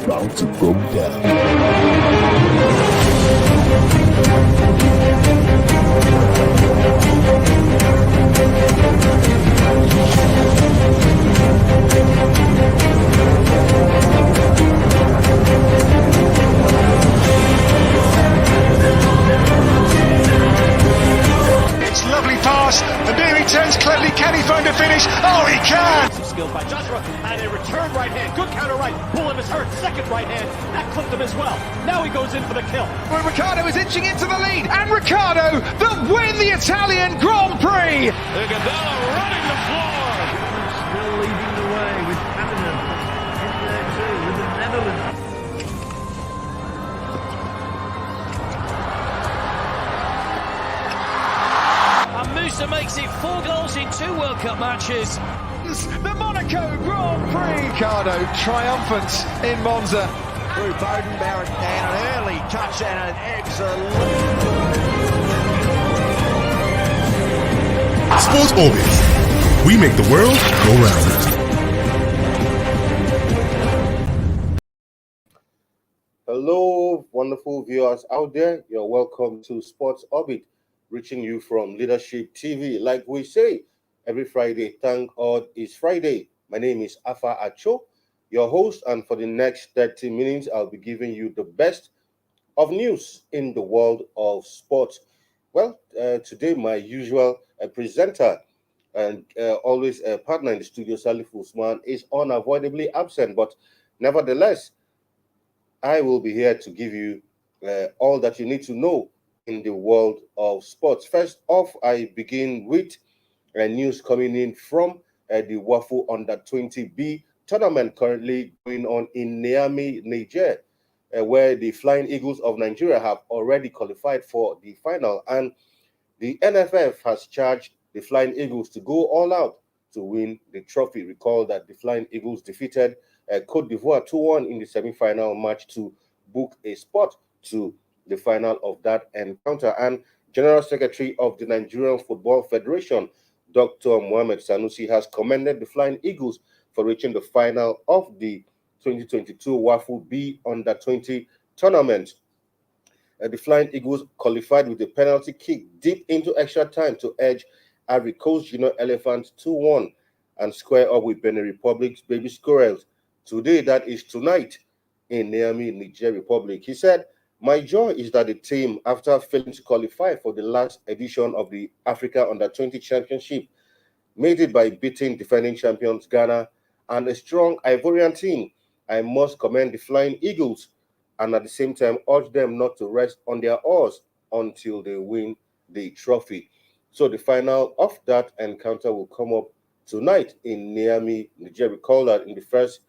about to go down. Lovely pass, and there he turns cleverly. Can he find a finish? Oh, he can! Some skill by Joshua, and a return right hand. Good counter right. Bullen is hurt. Second right hand. That clipped him as well. Now he goes in for the kill. Well, Ricciardo is inching into the lead, and Ricciardo that win the Italian Grand Prix! Iguodala running the floor. Still leading the way with Canada in there too with the Netherlands. Musa makes it 4 goals in 2 World Cup matches. The Monaco Grand Prix. Ricciardo triumphant in Monza. Through Bowden Barrett and an early touch and an excellent. Sports Orbit. We make the world go round. Hello, wonderful viewers out there. You're welcome to Sports Orbit, reaching you from Leadership TV. Like we say every Friday, thank God it's Friday. My name is Afa Acho, your host, and for the next 30 minutes, I'll be giving you the best of news in the world of sports. Well, today my usual presenter and always a partner in the studio, Salif Usman, is unavoidably absent, but nevertheless, I will be here to give you all that you need to know in the world of sports. First off, I begin with news coming in from the WAFU Under-20 B tournament currently going on in Niamey, Niger, where the Flying Eagles of Nigeria have already qualified for the final, and the NFF has charged the Flying Eagles to go all out to win the trophy. Recall that the Flying Eagles defeated Cote d'Ivoire 2-1 in the semi-final match to book a spot to the final of that encounter. And General Secretary of the Nigerian Football Federation, Dr. Mohammed Sanusi, has commended the Flying Eagles for reaching the final of the 2022 WAFU B Under-20 tournament. The Flying Eagles qualified with a penalty kick deep into extra time to edge Ivory Coast Junior Elephants 2-1 and square up with Benin Republic's Baby Squirrels. Today, that is tonight, in Niamey, Niger Republic. He said, "My joy is that the team, after failing to qualify for the last edition of the Africa Under-20 Championship, made it by beating defending champions Ghana and a strong Ivorian team. I must commend the Flying Eagles and at the same time urge them not to rest on their oars until they win the trophy." So the final of that encounter will come up tonight in Niamey, Niger. Recall that in the first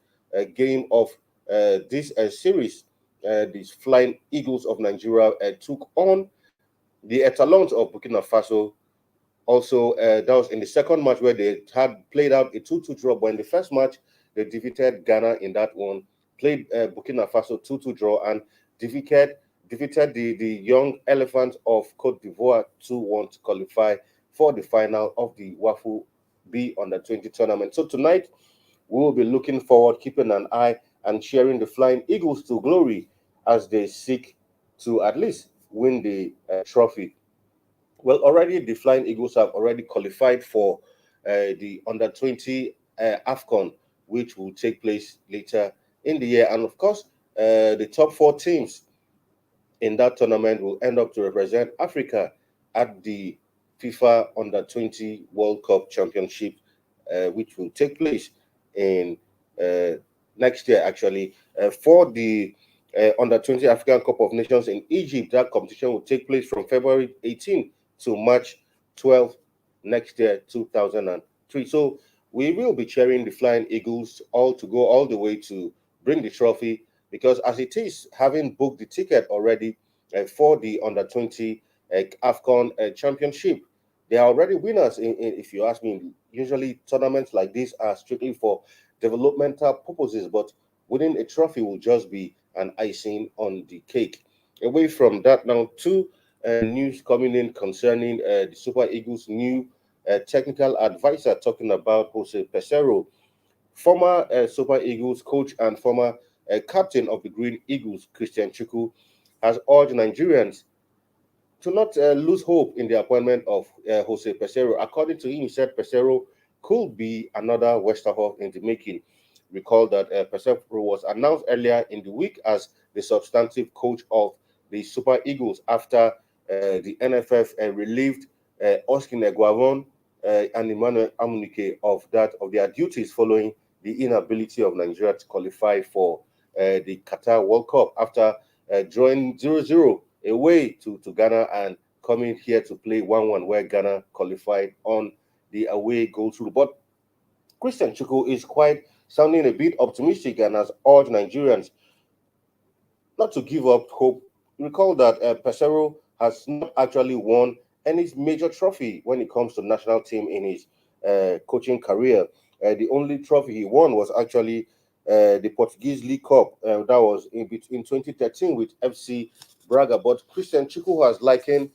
game of this series, these Flying Eagles of Nigeria took on the Etalons of Burkina Faso. Also, that was in the second match where they had played out a 2-2 draw, but in the first match, they defeated Ghana in that one, played Burkina Faso 2-2 draw, and defeated the young Elephants of Cote d'Ivoire 2-1 to qualify for the final of the WAFU B Under-20 tournament. So tonight, we will be looking forward, keeping an eye and cheering the Flying Eagles to glory as they seek to at least win the trophy. Well, already the Flying Eagles have already qualified for the Under-20 AFCON, which will take place later in the year. And of course, the top 4 teams in that tournament will end up to represent Africa at the FIFA Under-20 World Cup Championship, which will take place in next year, actually, for the Under-20 African Cup of Nations in Egypt. That competition will take place from February 18 to March 12 next year, 2003. So we will be cheering the Flying Eagles all to go all the way to bring the trophy, because as it is, having booked the ticket already for the Under-20 AFCON Championship, they are already winners. If you ask me, usually tournaments like this are strictly for developmental purposes, but winning a trophy will just be an icing on the cake. Away from that, now two news coming in concerning the Super Eagles' new technical advisor, talking about Jose Pesero, former Super Eagles coach and former captain of the Green Eagles, Christian Chukwu, has urged Nigerians to not lose hope in the appointment of Jose Peseiro. According to him, he said Peseiro could be another Westerhoff in the making. Recall that Peseiro was announced earlier in the week as the substantive coach of the Super Eagles after the NFF relieved Oskin Eguavon and Emmanuel Amunike of their duties following the inability of Nigeria to qualify for the Qatar World Cup after drawing 0-0 away to Ghana and coming here to play 1-1 where Ghana qualified on the away goal rule. But Christian Chukwu is quite sounding a bit optimistic and has urged Nigerians not to give up hope. Recall that Peseiro has not actually won any major trophy when it comes to national team in his coaching career. The only trophy he won was actually the Portuguese League Cup. That was in 2013 with FC Braga. But Christian Chukwu has likened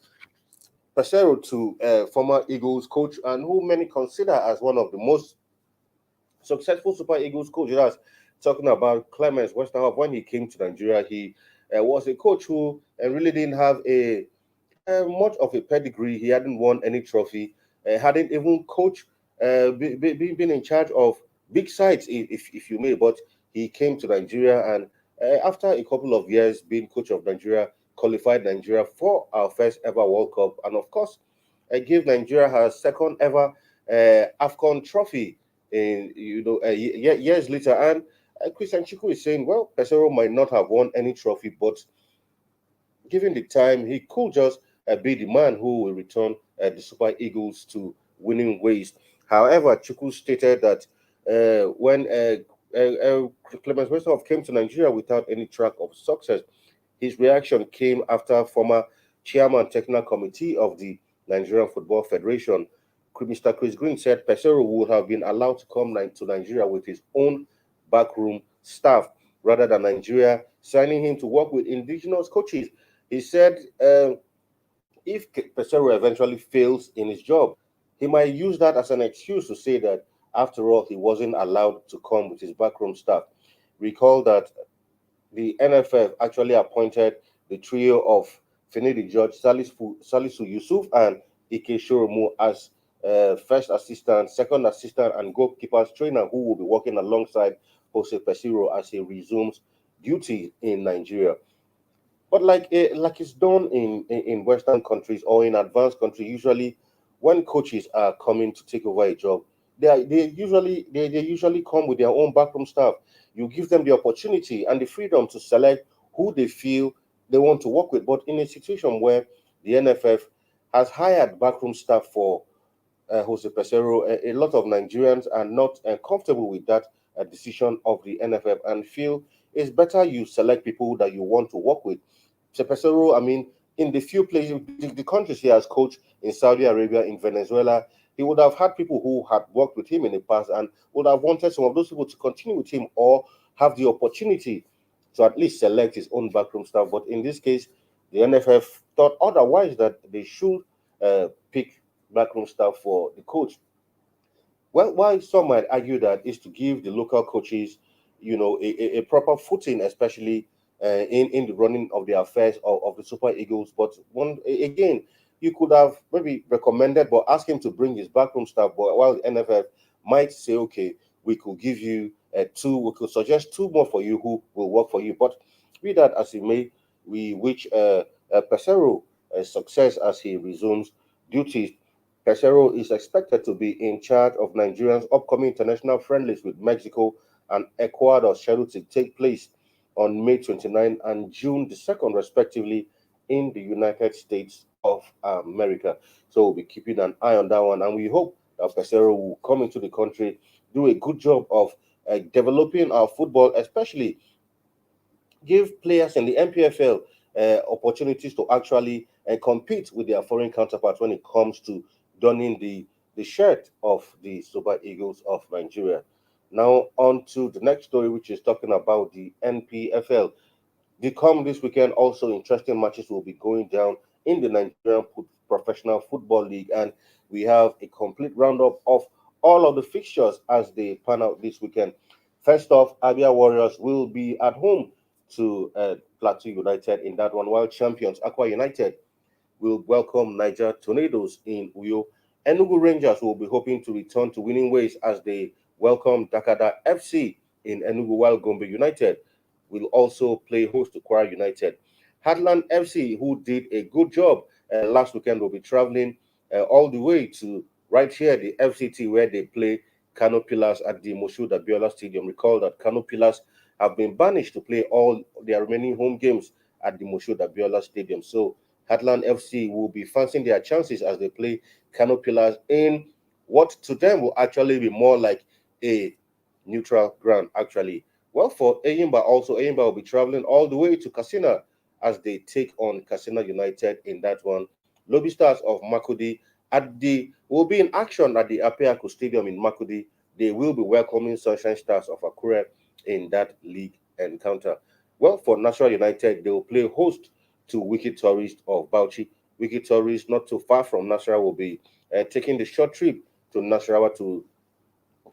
Peseiro to former Eagles coach and who many consider as one of the most successful Super Eagles coaches. That's talking about Clemens Westerhoff. When he came to Nigeria, he was a coach who really didn't have a much of a pedigree. He hadn't won any trophy, hadn't even coached, been in charge of big sides, if you may. But he came to Nigeria and after a couple of years being coach of Nigeria, qualified Nigeria for our first ever World Cup, and of course, gave Nigeria her second ever AFCON trophy in years later. And Christian Chukwu is saying, well, Peseiro might not have won any trophy, but given the time, he could just be the man who will return the Super Eagles to winning ways. However, Chukwu stated that when Clemens Westerhoff came to Nigeria without any track of success, his reaction came after former chairman technical committee of the Nigerian Football Federation, Mr. Chris Green, said Peseiro would have been allowed to come to Nigeria with his own backroom staff rather than Nigeria signing him to work with indigenous coaches. He said if Peseiro eventually fails in his job, he might use that as an excuse to say that, after all, he wasn't allowed to come with his backroom staff. Recall that the NFF actually appointed the trio of Finidi George, Salisu Yusuf, and Ike Shoromu as first assistant, second assistant, and goalkeepers trainer who will be working alongside Jose Peseiro as he resumes duty in Nigeria. But like it's done in Western countries or in advanced countries, usually when coaches are coming to take over a job, they usually come with their own backroom staff. You give them the opportunity and the freedom to select who they feel they want to work with. But in a situation where the NFF has hired backroom staff for Jose Peseiro, a lot of Nigerians are not comfortable with that decision of the NFF and feel it's better you select people that you want to work with. Peseiro, I mean, in the few places, the countries he has coached in Saudi Arabia, in Venezuela, he would have had people who had worked with him in the past and would have wanted some of those people to continue with him or have the opportunity to at least select his own backroom staff. But in this case, the NFF thought otherwise, that they should pick backroom staff for the coach. Well, why some might argue that is to give the local coaches, a proper footing, especially in the running of the affairs of the Super Eagles. But again, you could have maybe recommended, but ask him to bring his backroom staff. But while the NFF might say, okay, we could give you we could suggest two more for you who will work for you. But be that as it may, we wish Peseiro success as he resumes duties. Peseiro is expected to be in charge of Nigeria's upcoming international friendlies with Mexico and Ecuador, scheduled to take place on May 29 and June the 2nd, respectively, in the United States of America. So we'll be keeping an eye on that one, and we hope that Peseiro will come into the country, do a good job of developing our football, especially give players in the NPFL opportunities to actually compete with their foreign counterparts when it comes to donning the shirt of the Super Eagles of Nigeria. Now on to the next story, which is talking about the NPFL. This weekend, also interesting matches will be going down in the Nigerian Professional Football League, and we have a complete roundup of all of the fixtures as they pan out this weekend. First off, Abia Warriors will be at home to Plateau United in that one, while champions Aqua United will welcome Niger Tornadoes in Uyo. Enugu Rangers will be hoping to return to winning ways as they welcome Dakada FC in Enugu, while Gombe United will also play host to Kwara United. Heartland FC, who did a good job last weekend, will be traveling all the way to right here, the FCT, where they play Kano Pillars at the Moshood Abiola Stadium. Recall that Kano Pillars have been banished to play all their remaining home games at the Moshood Abiola Stadium. So Heartland FC will be fancying their chances as they play Kano Pillars in what to them will actually be more like a neutral ground, actually. Well, for Eyimba also, Eyimba will be traveling all the way to Katsina as they take on Katsina United in that one. Lobby Stars of Makudi will be in action at the Apeaku Stadium in Makudi. They will be welcoming Sunshine Stars of Akure in that league encounter. Well, for National United, they will play host to Wicked Tourist of Bauchi. Wicked Tourist, not too far from Nasarawa, will be taking the short trip to Nasarawa to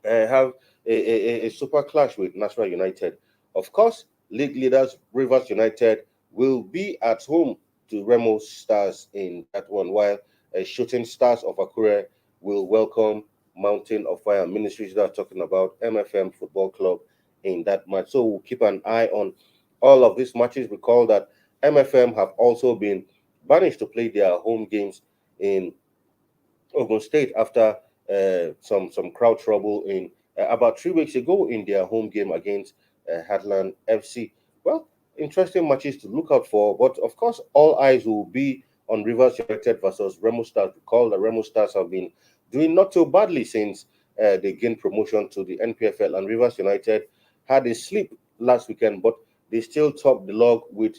have a super clash with National United. Of course, league leaders Rivers United will be at home to Remo Stars in that one, while Shooting Stars of Akure will welcome Mountain of Fire Ministries that are talking about MFM Football Club in that match. So we'll keep an eye on all of these matches. Recall that MFM have also been banished to play their home games in Ogun State after some crowd trouble in about 3 weeks ago in their home game against Heartland FC. Well, interesting matches to look out for, but of course, all eyes will be on Rivers United versus Remo Stars. Recall that Remo Stars have been doing not too badly since they gained promotion to the NPFL, and Rivers United had a slip last weekend, but they still topped the log with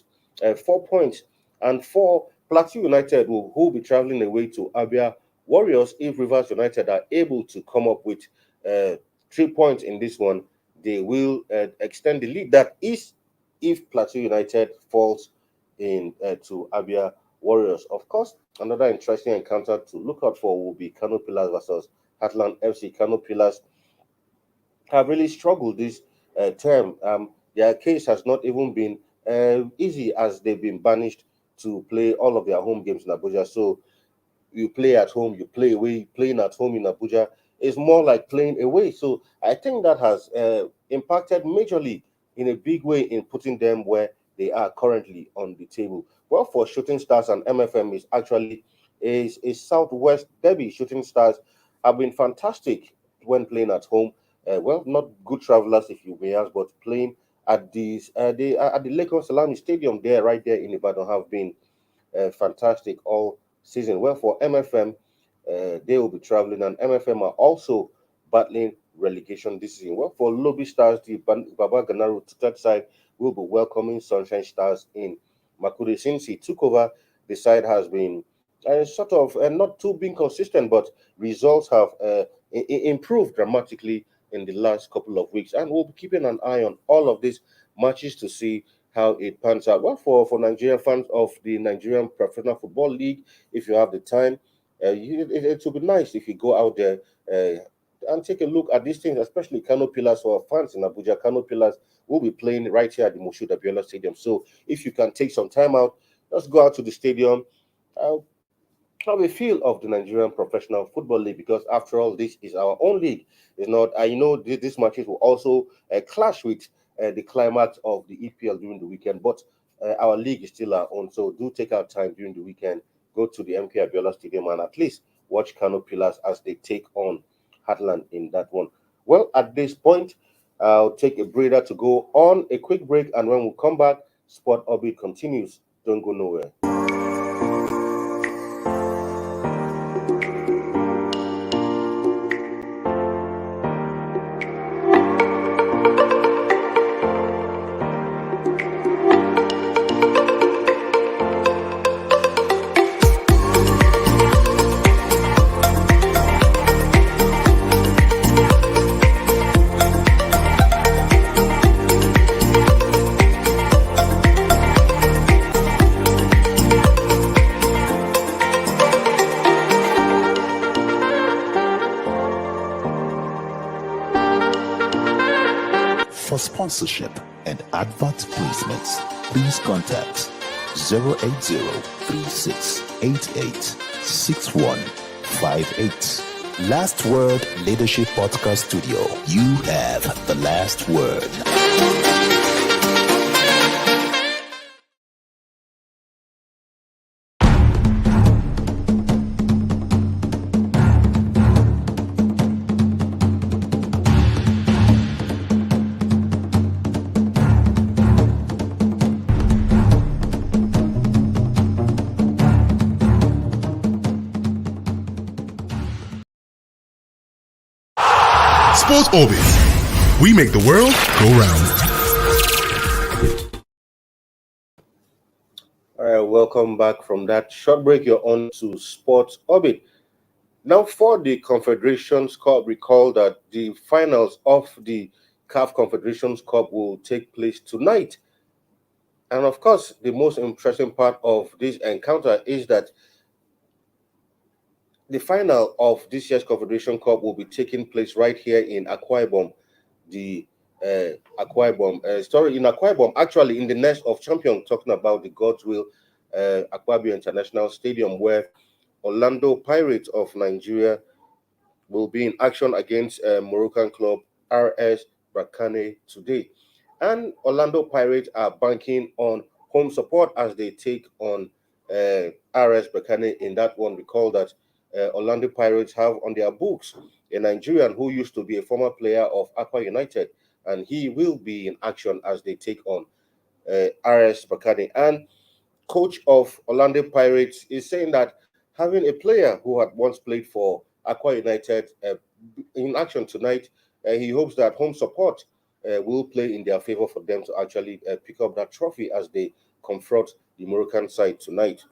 4 points. And for Plateau United, who will be traveling away to Abia Warriors, if Rivers United are able to come up with 3 points in this one, they will extend the lead. That is, if Plateau United falls in to Abia Warriors. Of course, another interesting encounter to look out for will be Kano Pillars versus Heartland FC. Kano Pillars have really struggled this term. Their case has not even been easy, as they've been banished to play all of their home games in Abuja. So you play at home, you play away. Playing at home in Abuja is more like playing away. So I think that has impacted majorly in a big way in putting them where they are currently on the table. Well, for Shooting Stars and MFM is actually a Southwest derby. Shooting Stars have been fantastic when playing at home. Well, not good travelers, if you may ask, but playing at the Lekon Salami Stadium there, right there in Ibadan, have been fantastic all season. Well, for MFM, they will be traveling, and MFM are also battling relegation this season. Well, for Lobby Stars, the Baba Ganaru third side will be welcoming Sunshine Stars in Makudi. Since he took over, the side has been sort of not too being consistent, but results have improved dramatically in the last couple of weeks, and we'll be keeping an eye on all of these matches to see how it pans out. Well, for Nigerian fans of the Nigerian Professional Football League, if you have the time, it would be nice if you go out there and take a look at these things, especially Kano Pillars. For fans in Abuja, Kano Pillars will be playing right here at the Moshood Abiola Stadium. So if you can take some time out, just go out to the stadium, have a feel of the Nigerian Professional Football League, because after all, this is our own league. It's not. I know these matches will also clash with the climax of the EPL during the weekend, but our league is still our own. So do take out time during the weekend, go to the MK Abiola Stadium, and at least watch Kano Pillars as they take on Heartland in that one. Well, at this point, I'll take a breather to go on a quick break, and when we come back, Sport Orbit continues. Don't go nowhere. For sponsorship and advert placements, please contact 080-3688-6158. Last Word Leadership Podcast Studio. You have the last word. Sports Orbit. We make the world go round. All right, welcome back from that short break. You're on to Sports Orbit. Now, for the Confederations Cup, recall that the finals of the CAF Confederations Cup will take place tonight. And of course, the most interesting part of this encounter is that the final of this year's Confederation Cup will be taking place right here in Akwa Ibom. The Akwa Ibom story in Akwa Ibom, actually in the Nest of Champions, talking about the God's Will Akwa Ibom International Stadium, where Orlando Pirates of Nigeria will be in action against Moroccan club RS Berkane today. And Orlando Pirates are banking on home support as they take on RS Berkane in that one. Recall that Orlando Pirates have on their books a Nigerian who used to be a former player of Aqua United, and he will be in action as they take on RS Berkane. And coach of Orlando Pirates is saying that having a player who had once played for Aqua United in action tonight, he hopes that home support will play in their favor for them to actually pick up that trophy as they confront the Moroccan side tonight.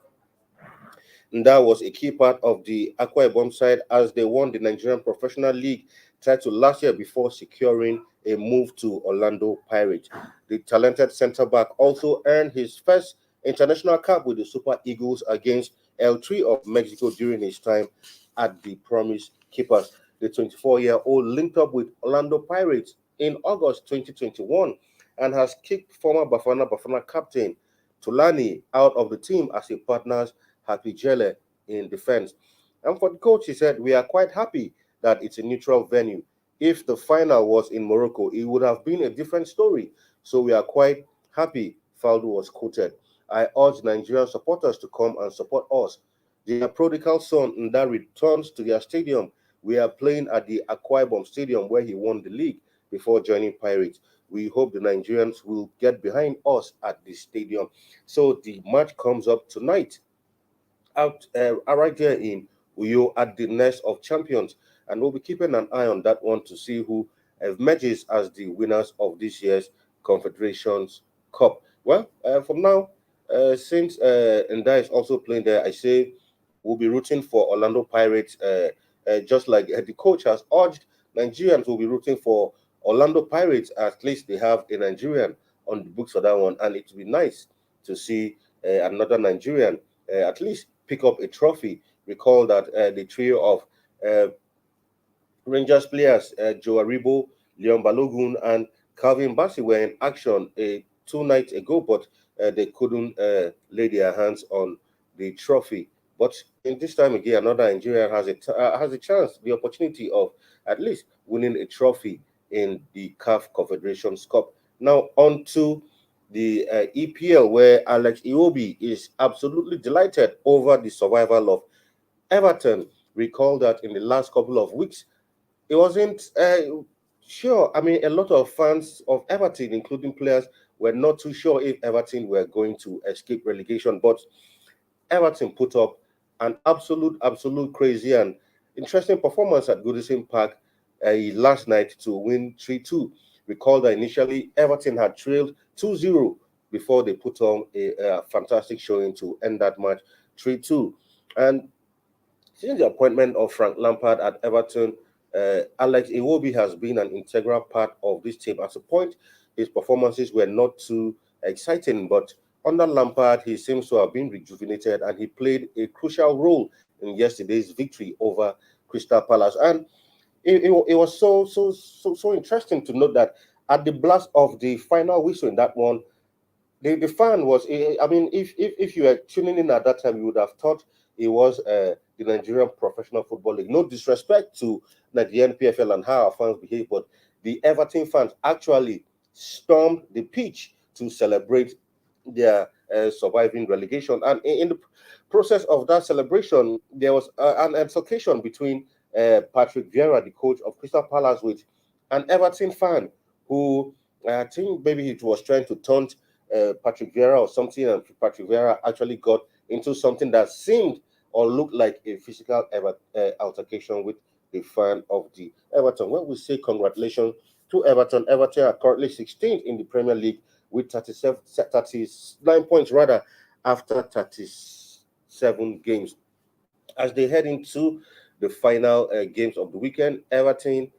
And that was a key part of the Akwa Ibom side as they won the Nigerian Professional League title last year before securing a move to Orlando Pirates. The talented centre-back also earned his first international cap with the Super Eagles against L3 of Mexico during his time at the Promise Keepers. The 24-year-old linked up with Orlando Pirates in August 2021 and has kicked former Bafana captain Tulani out of the team as he partners Happy Jele in defense. And for the coach, he said, "We are quite happy that it's a neutral venue. If the final was in Morocco, it would have been a different story. So we are quite happy," Faldo was quoted. "I urge Nigerian supporters to come and support us. Their prodigal son Nda returns to their stadium. We are playing at the Akwa Ibom Stadium where he won the league before joining Pirates. We hope the Nigerians will get behind us at the stadium." So the match comes up tonight out right there in Uyo at the Nest of Champions, and we'll be keeping an eye on that one to see who emerges as the winners of this year's Confederations Cup. Well, for now, since Nda is also playing there, I say we'll be rooting for Orlando Pirates, just like the coach has urged. Nigerians will be rooting for Orlando Pirates. At least they have a Nigerian on the books for that one, and it would be nice to see another Nigerian at least pick up a trophy. Recall that the trio of Rangers players, Joe Aribo, Leon Balogun, and Calvin Bassey were in action 2 nights ago, but they couldn't lay their hands on the trophy. But in this time again, another Nigerian has a chance, the opportunity of at least winning a trophy in the CAF Confederations Cup. Now on to the EPL, where Alex Iwobi is absolutely delighted over the survival of Everton. Recall that in the last couple of weeks, it wasn't sure. I mean, a lot of fans of Everton, including players, were not too sure if Everton were going to escape relegation. But Everton put up an absolute crazy and interesting performance at Goodison Park last night to win 3-2. Recall that initially Everton had trailed 2-0 before they put on a fantastic showing to end that match 3-2. And since the appointment of Frank Lampard at Everton, Alex Iwobi has been an integral part of this team. At a point, his performances were not too exciting, but under Lampard, he seems to have been rejuvenated, and he played a crucial role in yesterday's victory over Crystal Palace. And it was so interesting to note that At the blast of the final whistle in that one, the fan was, I mean, if you were tuning in at that time, you would have thought it was the Nigerian Professional Football League. No disrespect to like the NPFL and how our fans behave, but the Everton fans actually stormed the pitch to celebrate their surviving relegation. And in the process of that celebration, there was an altercation between Patrick Vieira, the coach of Crystal Palace, with an Everton fan who I think maybe he was trying to taunt Patrick Vieira or something, and Patrick Vieira actually got into something that seemed or looked like a physical altercation with the fan of the Everton. Well, we say congratulations to Everton. Everton are currently 16th in the Premier League with 39 points rather after 37 games. As they head into the final games of the weekend, Everton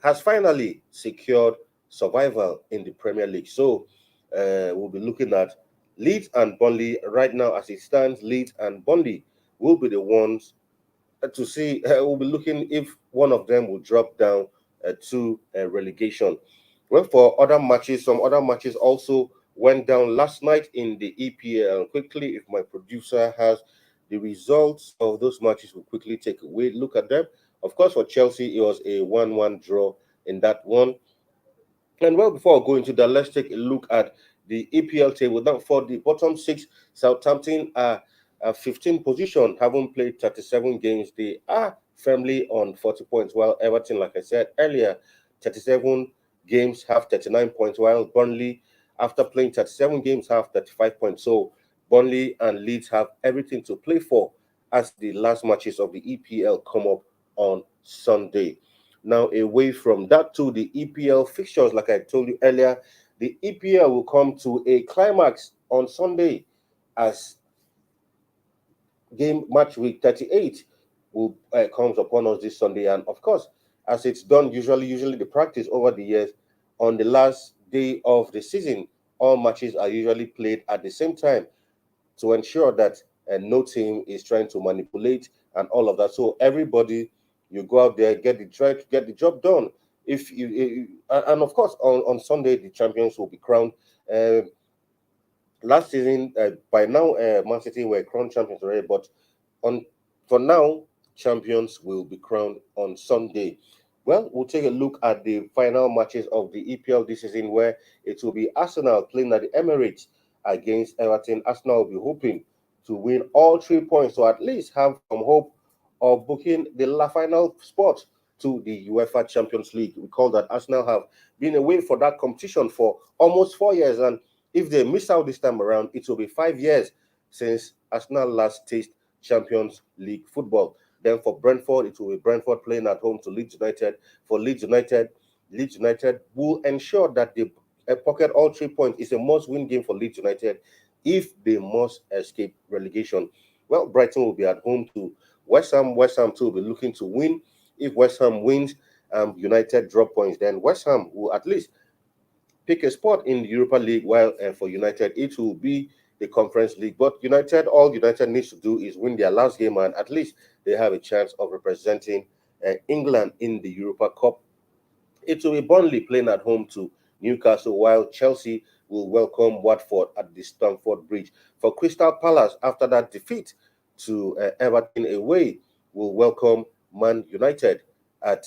has finally secured survival in the Premier League. So we'll be looking at Leeds and Burnley right now as it stands. Leeds and Burnley will be the ones to see. We'll be looking if one of them will drop down to relegation. Well, for other matches, some other matches also went down last night in the EPL. Quickly, if my producer has the results of those matches, we'll quickly take a look at them. Of course, for Chelsea, it was a 1-1 draw in that one. And well, before I go into that, let's take a look at the EPL table. Now, for the bottom six, Southampton are 15th position, haven't played 37 games. They are firmly on 40 points, while Everton, like I said earlier, 37 games, have 39 points, while Burnley, after playing 37 games, have 35 points. So Burnley and Leeds have everything to play for as the last matches of the EPL come up on Sunday. Now, away from that to the EPL fixtures, like I told you earlier, the EPL will come to a climax on Sunday as game match week 38 will comes upon us this Sunday. And of course, as it's done usually the practice over the years, on the last day of the season, all matches are usually played at the same time to ensure that no team is trying to manipulate and all of that. So everybody, you go out there, try to get the job done. If you and of course on Sunday the champions will be crowned. Last season, by now, Man City were crowned champions already, but for now, champions will be crowned on Sunday. Well, we'll take a look at the final matches of the EPL this season, where it will be Arsenal playing at the Emirates against Everton. Arsenal will be hoping to win all 3 points, to at least have some hope of booking the final spot to the UEFA Champions League. We call that Arsenal have been away for that competition for almost 4 years, and if they miss out this time around, it will be 5 years since Arsenal last tasted Champions League football. Then for Brentford, it will be Brentford playing at home to Leeds United. For Leeds United will ensure that they pocket all 3 points. It's a must-win game for Leeds United if they must escape relegation. Well, Brighton will be at home to West Ham. West Ham too will be looking to win. If West Ham wins, United drop points, then West Ham will at least pick a spot in the Europa League, while for United, it will be the Conference League. But all United needs to do is win their last game, and at least they have a chance of representing England in the Europa Cup. It will be Burnley playing at home to Newcastle, while Chelsea will welcome Watford at the Stamford Bridge. For Crystal Palace, after that defeat to Everton away, will welcome Man United at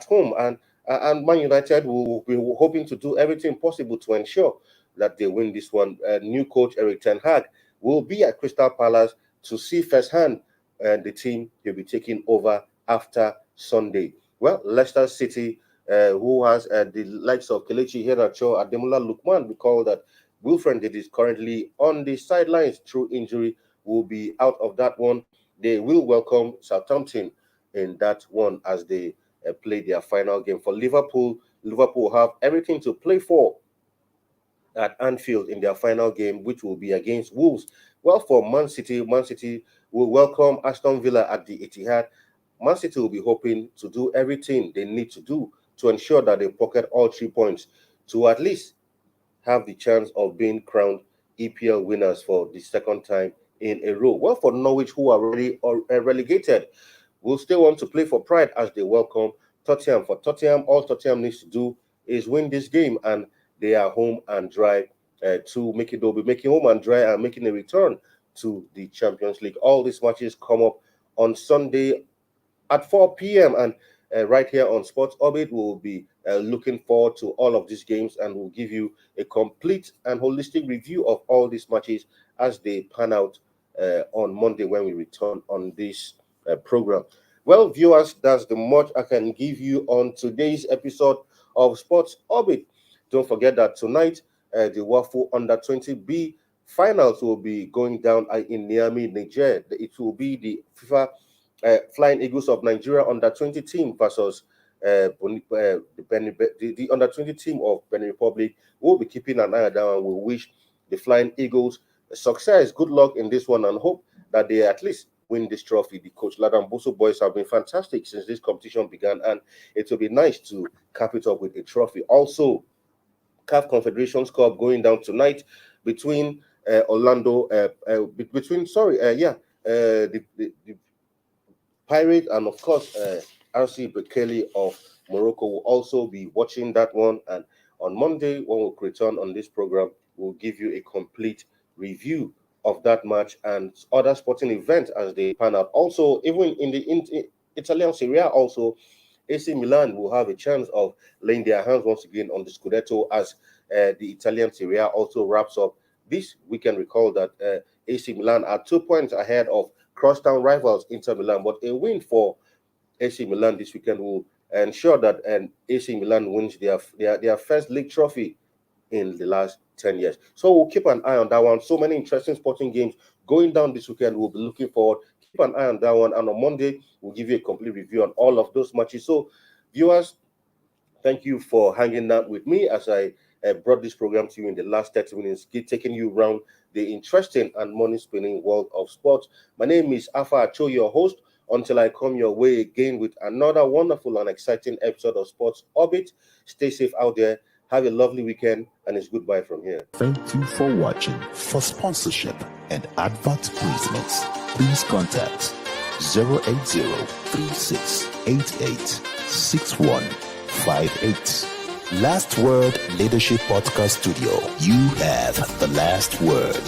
home, and Man United will be hoping to do everything possible to ensure that they win this one. New coach Eric Ten Hag will be at Crystal Palace to see firsthand the team he'll be taking over after Sunday. Well, Leicester City, who has the likes of Kelechi Iheanacho, Ademola Lookman, we call that Wilfred Ndidi is currently on the sidelines through injury, will be out of that one. They will welcome Southampton in that one as they play their final game. For Liverpool have everything to play for at Anfield in their final game, which will be against Wolves. Well, for Man City will welcome Aston Villa at the Etihad. Man City will be hoping to do everything they need to do to ensure that they pocket all 3 points to at least have the chance of being crowned EPL winners for the second time in a row. Well, for Norwich, who are already relegated, will still want to play for pride as they welcome Tottenham. For Tottenham, all Tottenham needs to do is win this game, and they are home and dry to make it. They'll be making home and dry and making a return to the Champions League. All these matches come up on Sunday at 4 p.m. and right here on Sports Orbit, we'll be looking forward to all of these games, and we'll give you a complete and holistic review of all these matches as they pan out on Monday when we return on this program. Well, viewers, that's the much I can give you on today's episode of Sports Orbit. Don't forget that tonight, the WAFU Under-20 B finals will be going down in Niamey, Niger. It will be the FIFA Flying Eagles of Nigeria Under-20 team versus the Under-20 team of Benin Republic. We'll be keeping an eye on that, and we wish the Flying Eagles success. Good luck in this one, and hope that they at least win this trophy. The Coach Ladamboso boys have been fantastic since this competition began, and it will be nice to cap it up with a trophy. Also, CAF Confederations Cup going down tonight between the Pirate and of course RC Bekele of Morocco will also be watching that one. And on Monday, when we'll return on this program, we'll give you a complete review of that match and other sporting events as they pan out. Also, even in the Italian Serie A, also AC Milan will have a chance of laying their hands once again on the Scudetto as the Italian Serie A also wraps up this weekend. Recall that AC Milan are 2 points ahead of crosstown rivals Inter Milan, but a win for AC Milan this weekend will ensure that AC Milan wins their first league trophy in the last 10 years. So we'll keep an eye on that one. So many interesting sporting games going down this weekend. We'll be looking forward. Keep an eye on that one. And on Monday, we'll give you a complete review on all of those matches. So viewers, thank you for hanging out with me as I brought this program to you in the last 30 minutes, taking you around the interesting and money-spinning world of sports. My name is Afa Acho, your host. Until I come your way again with another wonderful and exciting episode of Sports Orbit, stay safe out there. Have a lovely weekend, and it's goodbye from here. Thank you for watching. For sponsorship and advert placements, please contact 080-3688-6158. Last Word Leadership Podcast Studio. You have the last word.